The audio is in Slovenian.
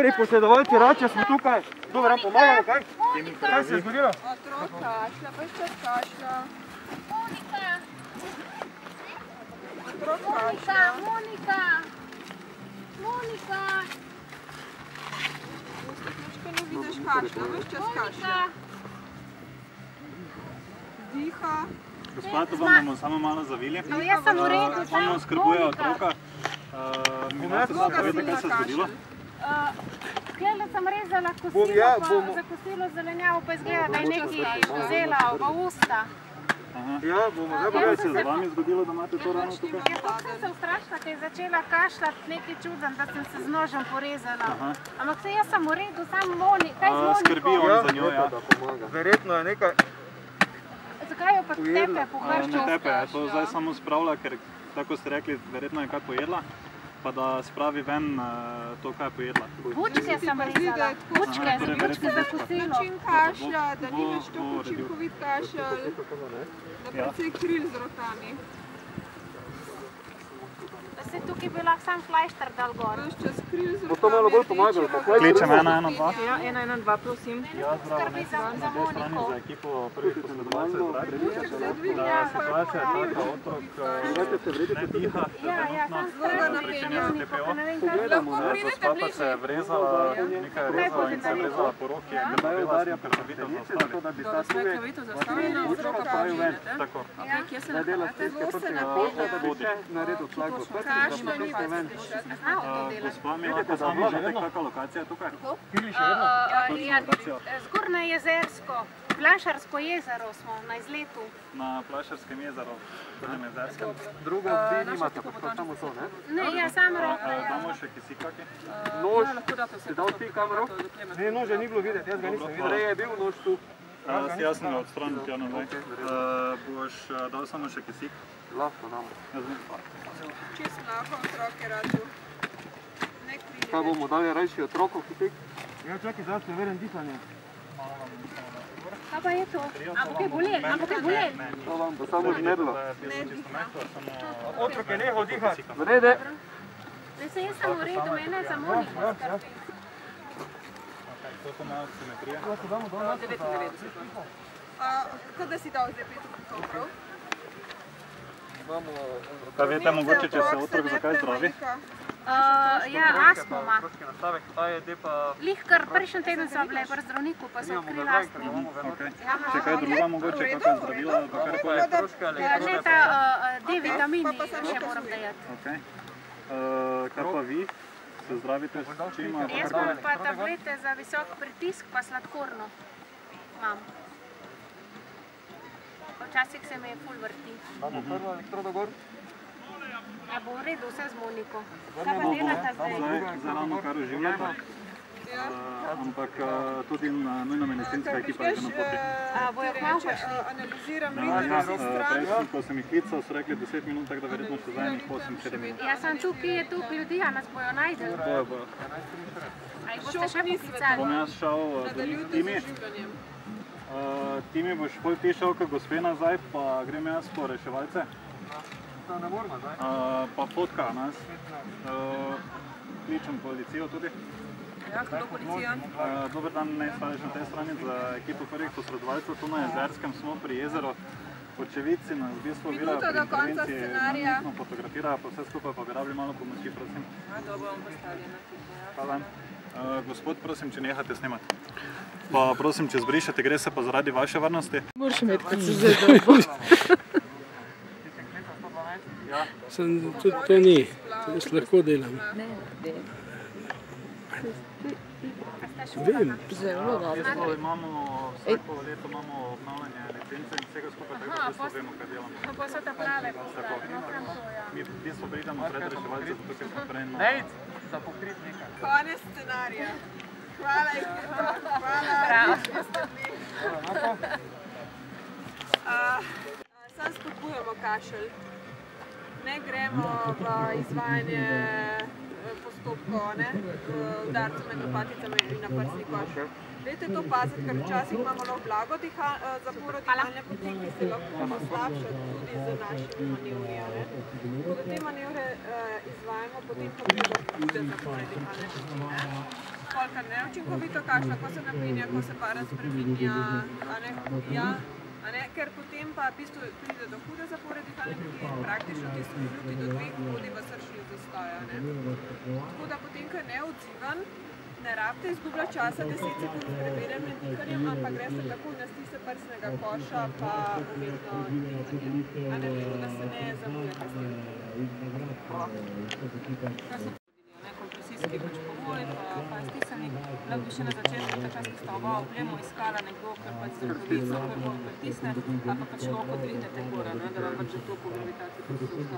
Torej, posledovalci Rače smo tukaj. Dobro, nam pomagamo, kaj? Kaj se je zgodilo? Otrok kašlja, veš čas kašlja. Monika! Otrok kašlja. Monika! Monika! Stopnička ne vidiš kašlja, veš čas kašlja. Diha. Gospa, to vam bomo samo malo zavili. Jaz sem v redu, On nam skrbuje otroka. Mi lahko zapovede, kaj se je zgodilo? Tukajle sem rezala kosilo, za kosilo zelenjavo, pa izgleda, da je nekaj vzela v usta. Ja, bomo zdaj Kaj se je z vami zgodilo, da imate to rano tukaj? Tako sem se ustrašila, ker je začela kašljati nekaj čuden, da sem se z nožem porezala. Ampak se jaz sem v redu, samo Monika, kaj z Moniko? Skrbi on za njo, ja. Verjetno je nekaj... Zakaj jo pa tepe po hrču? Ne tepe, to zdaj samo spravlja, ker tako ste rekli, verjetno je kaj pojedla, pa da spravi ven to, kaj je pojedla. Bučke sem rezala, bučke za kosilo. Način kašlja, da ni več tako učinkovit kašelj, da precej kril z rokami. Da se tukaj bi lahko sam flajšter dal gor. Veš čas kril z rokami. Bo to malo bolj pomagalo. Kličem 112. Ja, 112, prosim. Ja, zdravo, Skrbi za na tej strani Moniko. za ekipo prvih posledovalcev zdravi, da situacija je taka, otrok ne diha, Lahko pridete gospa pa bližje. se je vrezala, nekaj je rezala in se je vrezala po roki, je krvavila, smo krvavitev zaustavili. Dobro, smo krvavitev zaustavili, otroka pa uživate. Tako. Kje se nahajate? Zelo se napete. Naredil tlak v prsti, Kašlja ni več slišati. Gospa, mi lahko samo žete, kakva lokacija tukaj? Zgornje jezersko, Plašarsko jezero smo na izletu. Na Plašarskem jezeru, Zgornjem jezerskem. Drugo vi nimate, pa samo to, ne? Ne, jaz sam rekla. Damo še kisik kaki? Nož, si dal ti kamero? Ne, nože ni bilo videti, jaz ga nisem videl. Prej je bil nož tu. Jaz sem ga odstranil, tja nazaj. Boš dal samo še kisik? Lahko nam. Čist lahko otroke radu. Ne krije. Kaj bomo dali rajši otrokov kisik? Ja, čakaj, zdaj sem veren dihanje. Kaj pa je to? Ampak je bolel, ampak je bolel. To vam bo samo žnedlo. Ne diha. Otrok je nehal dihati. Vrede. Ne se jaz sem v redu, mene je za Moniko skrbi. Koliko malo simetrije? 99. Kaj da si dal zdaj 5 prav? Kaj veste mogoče, če se otrok zakaj zdravi? Ja, astmo ima. Lih kar prejšnji teden sva bile pri zdravniku, pa so odkrili astmo. Še kaj druga mogoče, kakva zdravila ali pa karkoli? Že ta D-vitamini še moram dajati. Kaj pa vi? Se zdravite s čim? Jaz imam pa tablete za visok pritisk, pa sladkorno imam. Včasih se me ful vrti. Damo prvo elektrodo gor. Ja, bo v redu vse z Moniko. Kaj pa delata zdaj? Zdaj ravno kar oživljata. Ampak tudi nujna medicinska ekipa je že na poti. Bojo k nam prišli? Analiziram ritme si stran. Prej, ko sem jih klical, so rekli 10 minut, tako da verjetno še za enih 8-7 minut. Jaz sem tu, ki je tu ljudi, a nas bojo najdel. Bojo. A jih boste še poklicali? Bom jaz šel do Nadaljujte z Timi. oživljanjem. Timi boš pol ti šel k gospe nazaj, pa grem jaz po reševalce. To ne moramo zdaj. Pa fotka nas. Kličem policijo tudi. Ja, kdo policija? Dober dan, ne stališ na tej strani za ekipo prvih posredovalcev. Tu na Jezerskem smo pri jezeru. Očevidci nas v bistvu virajo pri Minuto do konca intervenciji, scenarija. nas fotografirajo, pa vse skupaj pa bi rabili malo pomoči, prosim. Dobro, bom postavljena. Hvala. Gospod, prosim, če nehate snemati. Pa prosim, če zbrišete, gre se pa zaradi vaše varnosti. Moraš imeti, kad se zdaj dobro. Tudi to ni, to jaz lahko delam. Vem. Zelo dobro. Vsako leto imamo obnavljanje licence in vsega skupaj, tako da v bistvu vemo, kaj delamo. Pa so ta plave postali. Mi v bistvu pridemo pred reševalce, zato ker smo prej na... Za pokrit nekaj. Konec scenarija. Hvala, ekipa. Hvala. Bravo. Sam spodbujamo kašelj. Ne gremo v izvajanje postopkov, udarcev med lopaticami in na prsni koš. Dajte to paziti, ker včasih imamo lahko blago zaporo dihalne poti, ki se lahko poslabša tudi z našimi manevri. Tako da te manevre izvajamo potem, ko pride do hude zapore dihalne poti. Kolikor neučinkovito kašlja, ko se napenja, ko se para spreminja, ker potem pa v bistvu pride do hude zapore dihalne poti in praktično tisti minuti do 2 vodi v srčni zastoj. Tako da potem, ko je neodziven, ne rabite izgubljati časa 10 sekund s preverjanjem dihanjem, ampak greste takoj na stise prsnega koša pa umetno dihanje. Tako da se ne zamujate s tem. Kompresijski povori pa stisani, lahko bi še na začetku, takrat sta oba opremo iskala nekdo, ker pač z rokavico, ker bolj pritisne, ali pa pač lahko dvignete gora, da vam pač to po gravitaciji poslušno.